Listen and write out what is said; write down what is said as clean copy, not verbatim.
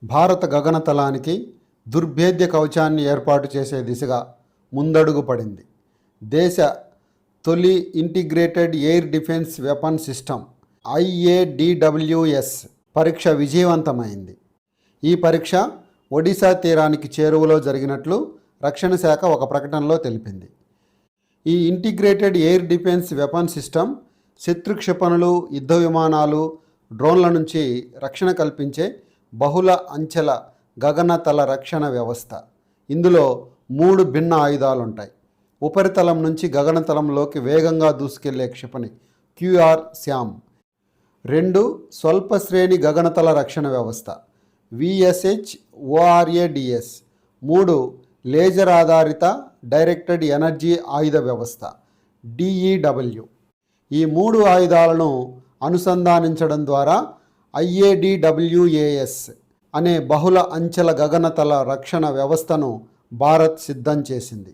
భారత గగనతలానికి దుర్భేద్య కవచాన్ని ఏర్పాటు చేసే దిశగా ముందడుగు పడింది. దేశ తొలి integrated air defence weapon system IADWS పరీక్ష విజయవంతమైంది. ఈ పరీక్ష ఒడిశా తీరానికి చేరువలో జరిగినట్లు రక్షణ శాఖ ఒక ప్రకటనలో తెలిపింది. ఈ integrated air defence weapon system శత్రు క్షిపణులు, యుద్ధ విమానాలు, డ్రోన్ల నుంచి రక్షణ కల్పించే బహుళ అంచెల గగనతల రక్షణ వ్యవస్థ. ఇందులో 3 భిన్న ఆయుధాలుంటాయి. ఉపరితలం నుంచి గగనతలంలోకి వేగంగా దూసుకెళ్లే క్షిపణి QRSAM, 2 స్వల్ప శ్రేణి గగనతల రక్షణ వ్యవస్థ VSH-ORADS, 3 లేజర్ ఆధారిత డైరెక్టెడ్ ఎనర్జీ ఆయుధ వ్యవస్థ DEW. ఈ 3 ఆయుధాలను అనుసంధానించడం ద్వారా IADWAS అనే బహుళ అంచెల గగనతల రక్షణ వ్యవస్థను భారత్ సిద్ధం చేసింది.